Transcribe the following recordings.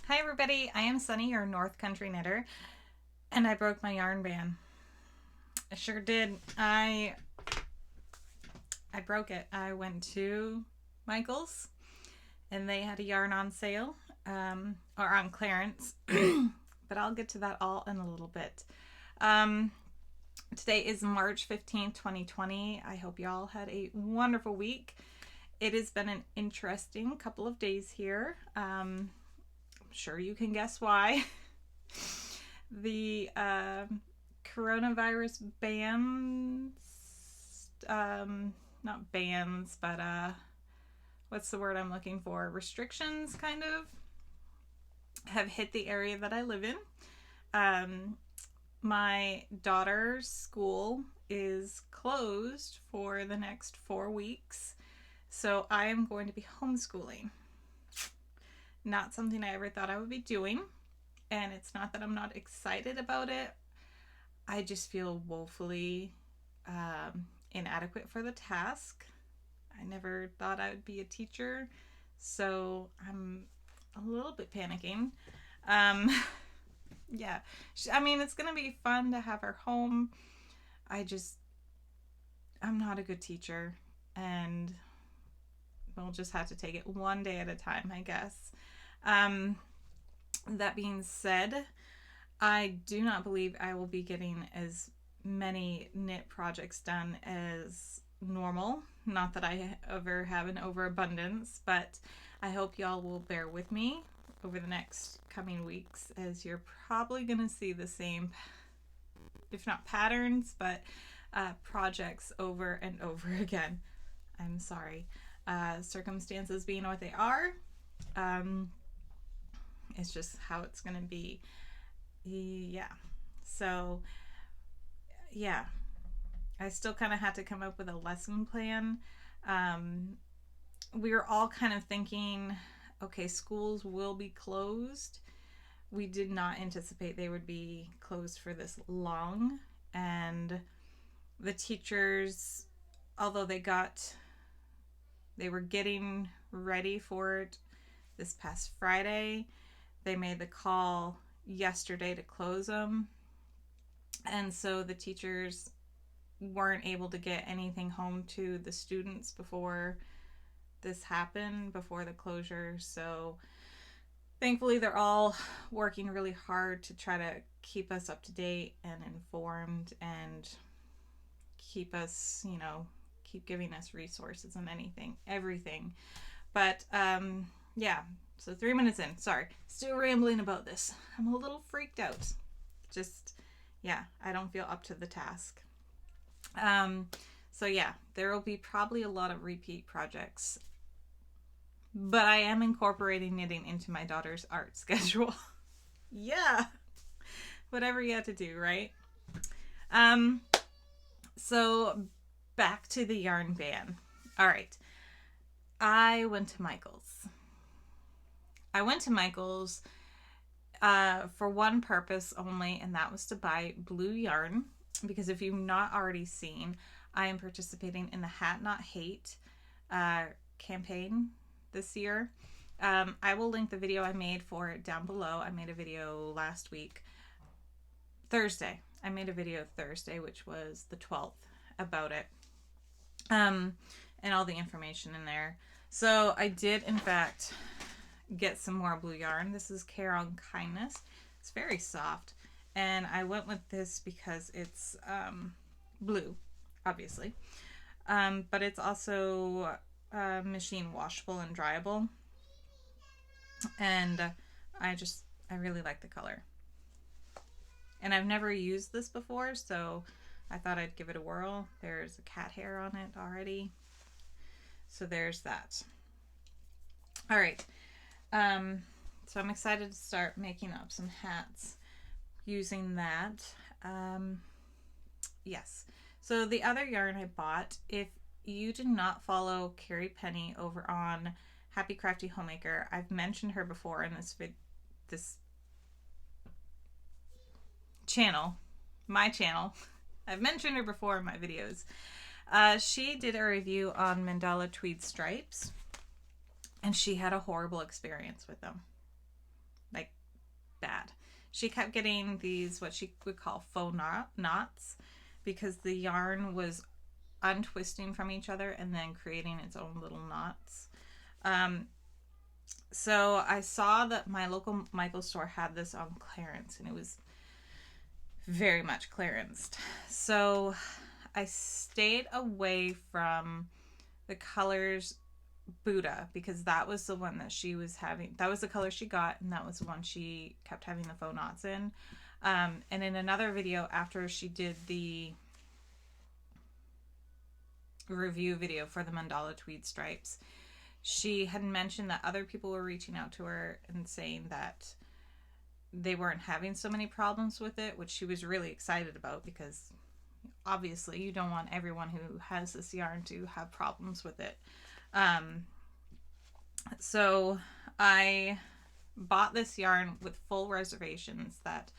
Hi everybody, I am Sunny, your North Country knitter, and I broke my yarn ban. I sure did. I broke it. I went to Michael's and they had a yarn on sale, or on clearance, but I'll get to that all in a little bit. Um, Today is March 15th, 2020. I hope y'all had a wonderful week. It has been an interesting couple of days here. I'm sure you can guess why. The coronavirus bans, not bans, but what's the word I'm looking for? Restrictions, kind of, have hit the area that I live in. My daughter's school is closed for the next 4 weeks, so I am going to be homeschooling. Not something I ever thought I would be doing, and it's not that I'm not excited about it. I just feel woefully inadequate for the task. I never thought I would be a teacher, so I'm a little bit panicking. Um, yeah, I mean, it's gonna be fun to have her home. I'm not a good teacher, and we'll just have to take it one day at a time, I guess. Um, that being said, I do not believe I will be getting as many knit projects done as normal. Not that I ever have an overabundance, but I hope y'all will bear with me over the next coming weeks, as you're probably going to see the same, if not patterns, but projects over and over again. I'm sorry. Circumstances being what they are, um, it's just how it's going to be. Yeah. So, yeah, I still kind of had to come up with a lesson plan. Um, we were all kind of thinking, okay, schools will be closed. We did not anticipate they would be closed for this long. And the teachers, although they were getting ready for it this past Friday, they made the call yesterday to close them. And so the teachers weren't able to get anything home to the students before this happened, before the closure. So thankfully, they're all working really hard to try to keep us up to date and informed and keep us, keep giving us resources and everything. But yeah, so 3 minutes in. Sorry, still rambling about this. I'm a little freaked out. Just, yeah, I don't feel up to the task. Um, so yeah, there will be probably a lot of repeat projects, but I am incorporating knitting into my daughter's art schedule. Yeah, whatever you have to do, right? Um, so back to the yarn ban. All right, I went to Michael's. I went to Michael's for one purpose only, and that was to buy blue yarn. Because if you've not already seen, I am participating in the Hat Not Hate campaign this year. I will link the video I made for it down below. I made a video last week, Thursday. I made a video Thursday, which was the 12th, about it. And all the information in there. So I did, in fact, get some more blue yarn. This is Care on Kindness. It's very soft. And I went with this because it's blue, obviously. But it's also machine washable and dryable. And I really like the color. And I've never used this before, so I thought I'd give it a whirl. There's a cat hair on it already. So there's that. All right. So I'm excited to start making up some hats using that. Yes. So the other yarn I bought, if you did not follow Carrie Penny over on Happy Crafty Homemaker, I've mentioned her before in this channel, my channel. I've mentioned her before in my videos. She did a review on Mandala Tweed Stripes, and she had a horrible experience with them. Like, bad. She kept getting these, what she would call faux knots, because the yarn was untwisting from each other and then creating its own little knots. So I saw that my local Michael's store had this on clearance, and it was very much clearanced. So I stayed away from the colors Buddha, because that was the one that she was having. That was the color she got, and that was the one she kept having the faux knots in. And in another video, after she did the review video for the Mandala Tweed Stripes, she had mentioned that other people were reaching out to her and saying that they weren't having so many problems with it, which she was really excited about, because obviously you don't want everyone who has this yarn to have problems with it. So I bought this yarn with full reservations that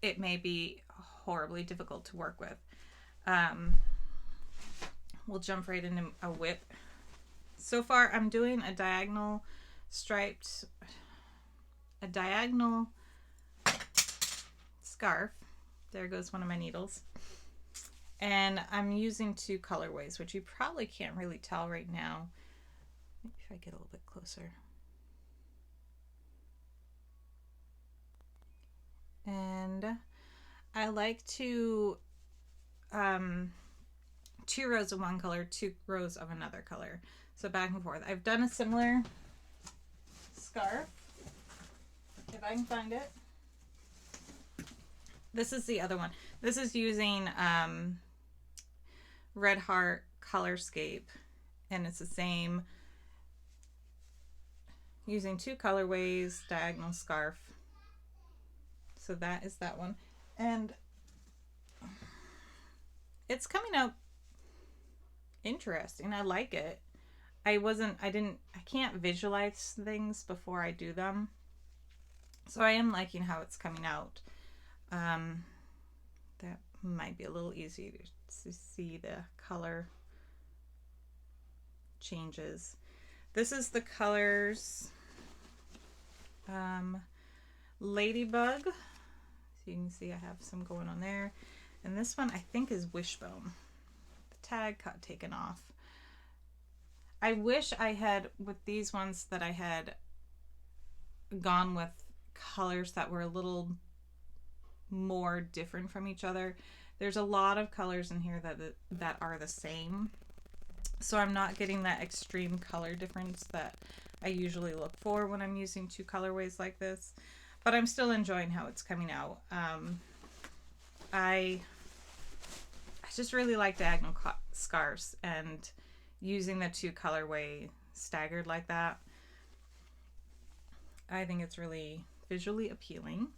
it may be horribly difficult to work with. We'll jump right into a whip. So far I'm doing a diagonal striped, a diagonal scarf. There goes one of my needles. And I'm using 2 colorways, which you probably can't really tell right now. Maybe if I get a little bit closer. And I like to 2 rows of one color, 2 rows of another color. So back and forth. I've done a similar scarf, if I can find it. This is the other one. This is using Red Heart Colorscape, and it's the same, using 2 colorways, diagonal scarf. So that is that one, and it's coming out interesting. I like it. I can't visualize things before I do them, so I am liking how it's coming out. That might be a little easy to see the color changes. This is the colors Ladybug. So you can see I have some going on there. And this one I think is Wishbone. The tag got taken off. I wish I had, with these ones, that I had gone with colors that were a little more different from each other. There's a lot of colors in here that are the same, so I'm not getting that extreme color difference that I usually look for when I'm using 2 colorways like this, but I'm still enjoying how it's coming out. I just really like diagonal scarves, and using the 2 colorway staggered like that, I think it's really visually appealing,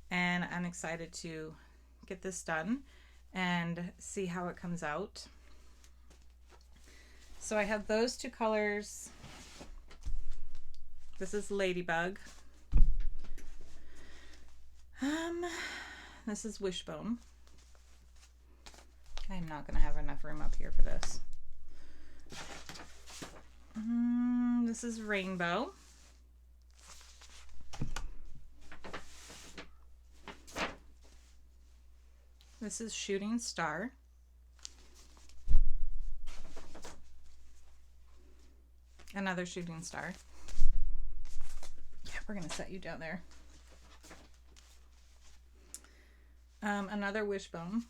and I'm excited to get this done and see how it comes out. So I have those 2 colors. This is Ladybug. This is Wishbone. I'm not going to have enough room up here for this. This is Rainbow. This is Shooting Star. Another Shooting Star. Yeah, we're going to set you down there. Another Wishbone.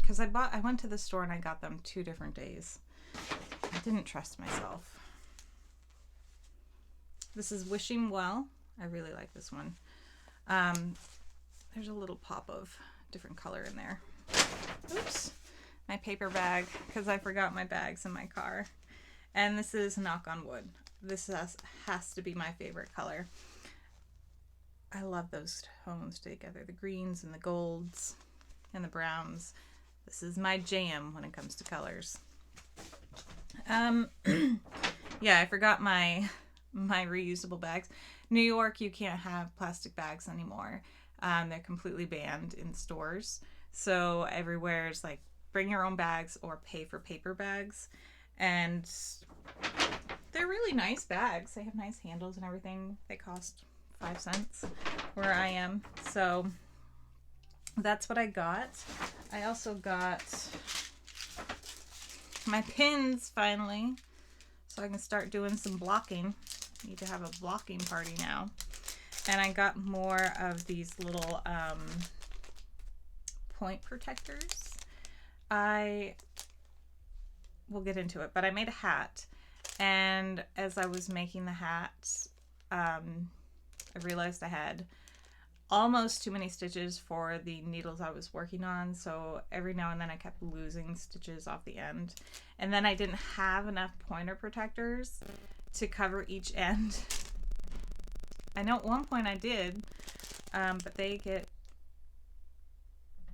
Because I went to the store and I got them 2 different days. I didn't trust myself. This is Wishing Well. I really like this one. There's a little pop of different color in there. Oops. My paper bag, because I forgot my bags in my car. And this is Knock on Wood. This has to be my favorite color. I love those tones together. The greens and the golds and the browns. This is my jam when it comes to colors. Yeah, I forgot my reusable bags. New York, you can't have plastic bags anymore. They're completely banned in stores. So everywhere is like, bring your own bags or pay for paper bags. And they're really nice bags. They have nice handles and everything. They cost 5 cents where I am. So that's what I got. I also got my pins finally, so I can start doing some blocking. Need to have a blocking party now. And I got more of these little point protectors. I will get into it, but I made a hat, and as I was making the hat, I realized I had almost too many stitches for the needles I was working on, so every now and then I kept losing stitches off the end, and then I didn't have enough pointer protectors to cover each end. I know at one point I did, but they get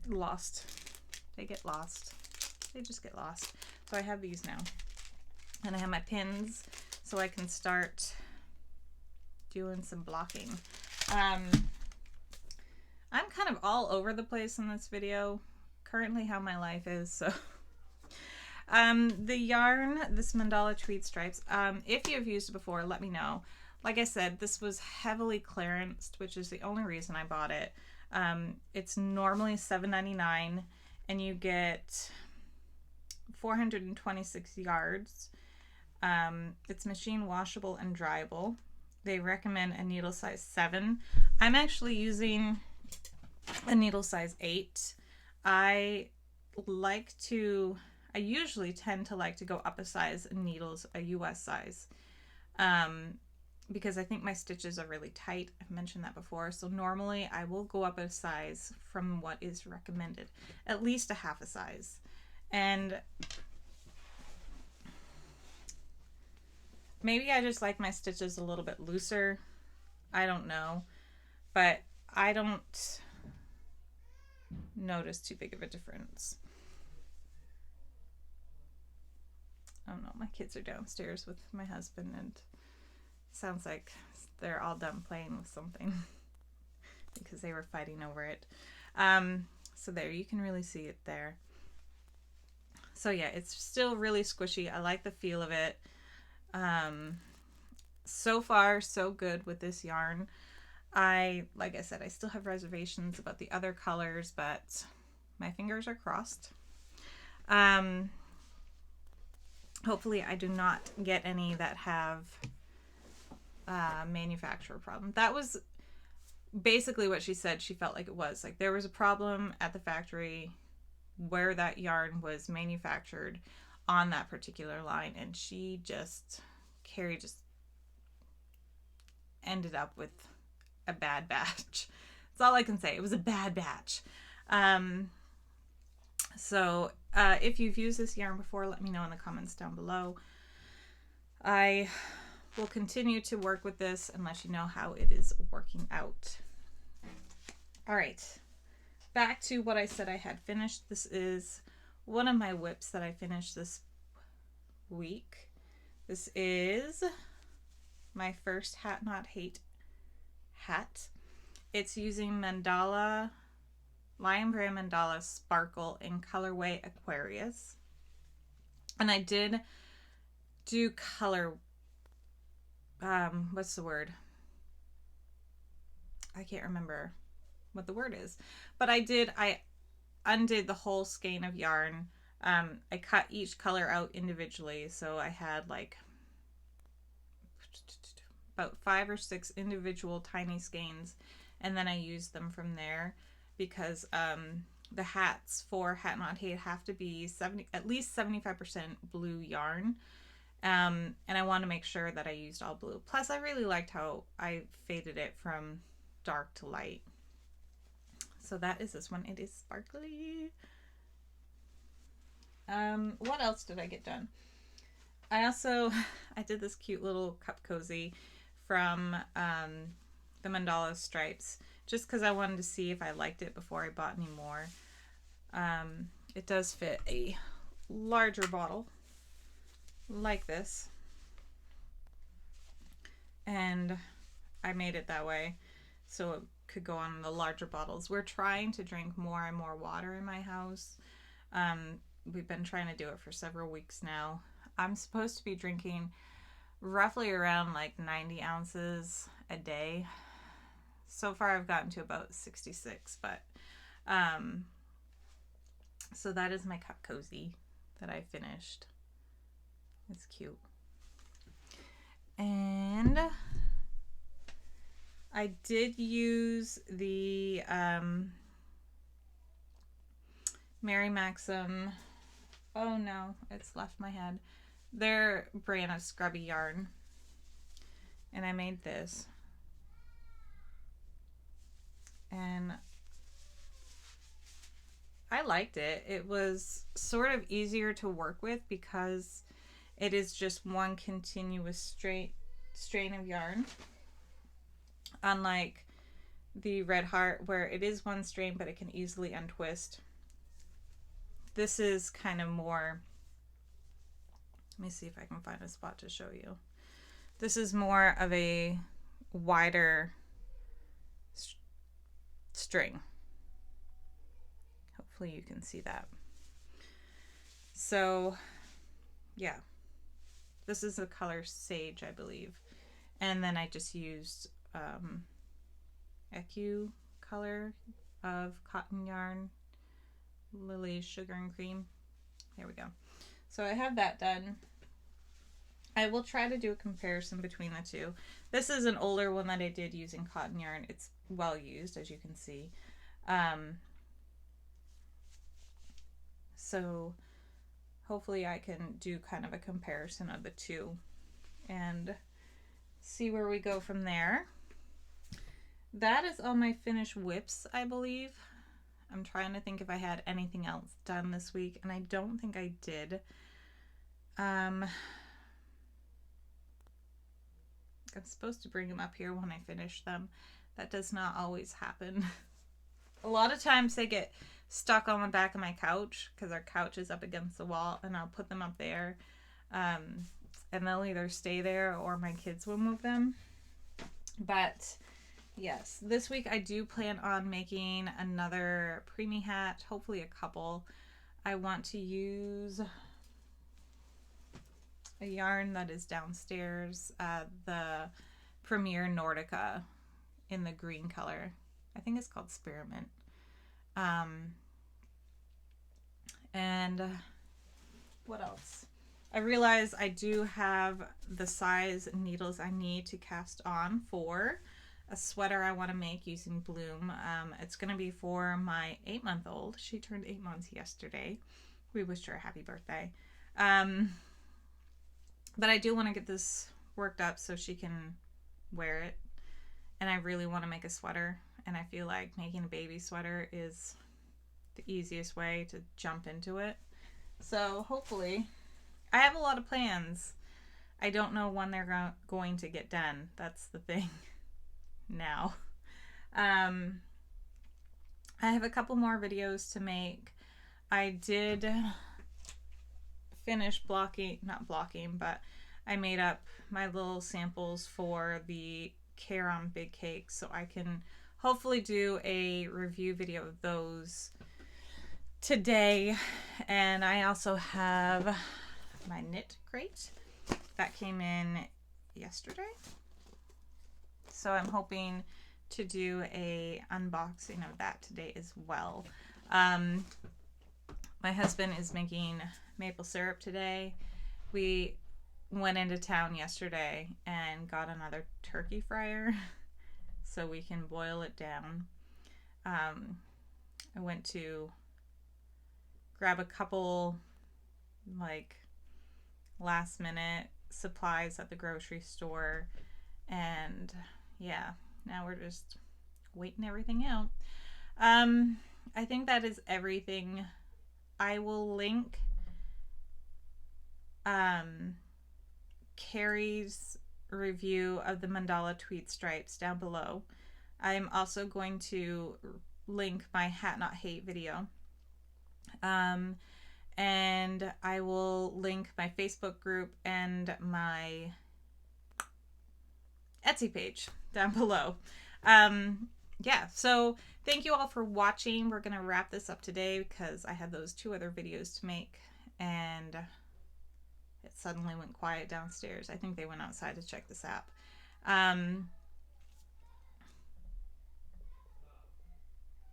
lost. They get lost. They just get lost. So I have these now. And I have my pins so I can start doing some blocking. I'm kind of all over the place in this video. Currently how my life is, so. The yarn, this Mandala Tweed Stripes, if you've used it before, let me know. Like I said, this was heavily clearanced, which is the only reason I bought it. It's normally $7.99, and you get 426 yards. It's machine washable and dryable. They recommend a needle size 7. I'm actually using a needle size 8. I usually tend to like to go up a size in needles, a US size, because I think my stitches are really tight. I've mentioned that before. So normally I will go up a size from what is recommended, at least a half a size. And maybe I just like my stitches a little bit looser. I don't know, but I don't notice too big of a difference. I don't know, my kids are downstairs with my husband, and it sounds like they're all done playing with something because they were fighting over it. So there, you can really see it there. So yeah, it's still really squishy. I like the feel of it. So far, so good with this yarn. Like I said, I still have reservations about the other colors, but my fingers are crossed. Hopefully I do not get any that have manufacturer problem. That was basically what she said. She felt like it was. Like there was a problem at the factory where that yarn was manufactured on that particular line, and Carrie just ended up with a bad batch. That's all I can say. It was a bad batch. So if you've used this yarn before, let me know in the comments down below. I will continue to work with this and let you know how it is working out. All right, back to what I said I had finished. This is one of my whips that I finished this week. This is my first Hat Not Hate hat. It's using Mandala, Lion Brand Mandala Sparkle in colorway Aquarius. And I did do color, what's the word? I can't remember what the word is. But I undid the whole skein of yarn. I cut each color out individually. So I had like about 5 or 6 individual tiny skeins, and then I used them from there because the hats for Hat Not Hate have to be at least 75% blue yarn, and I want to make sure that I used all blue. Plus I really liked how I faded it from dark to light. So that is this one. It is sparkly. What else did I get done? I did this cute little cup cozy from the Mandala Stripes, just because I wanted to see if I liked it before I bought any more. It does fit a larger bottle like this, and I made it that way so it could go on the larger bottles. We're trying to drink more and more water in my house. We've been trying to do it for several weeks now. I'm supposed to be drinking roughly around like 90 ounces a day, So far I've gotten to about 66, but so that is my cup cozy that I finished. It's cute. And I did use the Mary Maxim. Oh no, it's left my head. Their brand of scrubby yarn. And I made this. And I liked it. It was sort of easier to work with because it is just one continuous strain of yarn. Unlike the Red Heart, where it is one strain but it can easily untwist. This is kind of more, let me see if I can find a spot to show you. This is more of a wider string. Hopefully you can see that. So yeah, this is the color Sage, I believe. And then I just used Ecu color of cotton yarn, Lily's Sugar and Cream. There we go. So I have that done. I will try to do a comparison between the two. This is an older one that I did using cotton yarn. It's well used, as you can see. So hopefully I can do kind of a comparison of the two and see where we go from there. That is all my finished whips, I believe. I'm trying to think if I had anything else done this week, and I don't think I did. I'm supposed to bring them up here when I finish them. That does not always happen. A lot of times they get stuck on the back of my couch because our couch is up against the wall, and I'll put them up there. And they'll either stay there or my kids will move them. But yes, this week I do plan on making another preemie hat, hopefully a couple. I want to use a yarn that is downstairs, the Premier Nordica in the green color. I think it's called Spearmint. And what else? I realize I do have the size needles I need to cast on for a sweater I want to make using Bloom. It's going to be for my 8-month-old. She turned 8 months yesterday. We wished her a happy birthday. But I do want to get this worked up so she can wear it. And I really want to make a sweater. And I feel like making a baby sweater is the easiest way to jump into it. So hopefully, I have a lot of plans. I don't know when they're going to get done. That's the thing now. I have a couple more videos to make. I did finish not blocking, but I made up my little samples for the Caron Big Cakes, so I can hopefully do a review video of those today. And I also have my knit crate that came in yesterday, so I'm hoping to do a unboxing of that today as well. My husband is making maple syrup today. We went into town yesterday and got another turkey fryer so we can boil it down. I went to grab a couple like last minute supplies at the grocery store, and yeah, now we're just waiting everything out. I think that is everything. I will link Carrie's review of the mandala tweed stripes down below. I'm also going to link my Hat Not Hate video. And I will link my Facebook group and my Etsy page down below. Yeah, so thank you all for watching. We're going to wrap this up today because I had those 2 other videos to make, and it suddenly went quiet downstairs. I think they went outside to check this app.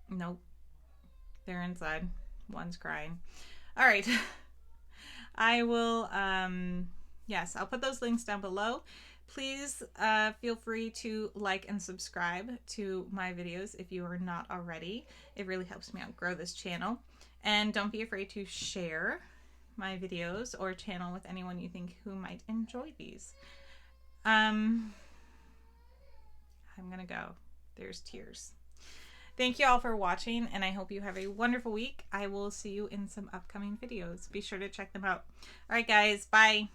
Nope. They're inside. One's crying. All right. I will, yes, I'll put those links down below. Please feel free to like and subscribe to my videos if you are not already. It really helps me out grow this channel. And don't be afraid to share my videos or channel with anyone you think who might enjoy these. I'm gonna go. There's tears. Thank you all for watching, and I hope you have a wonderful week. I will see you in some upcoming videos. Be sure to check them out. All right, guys. Bye.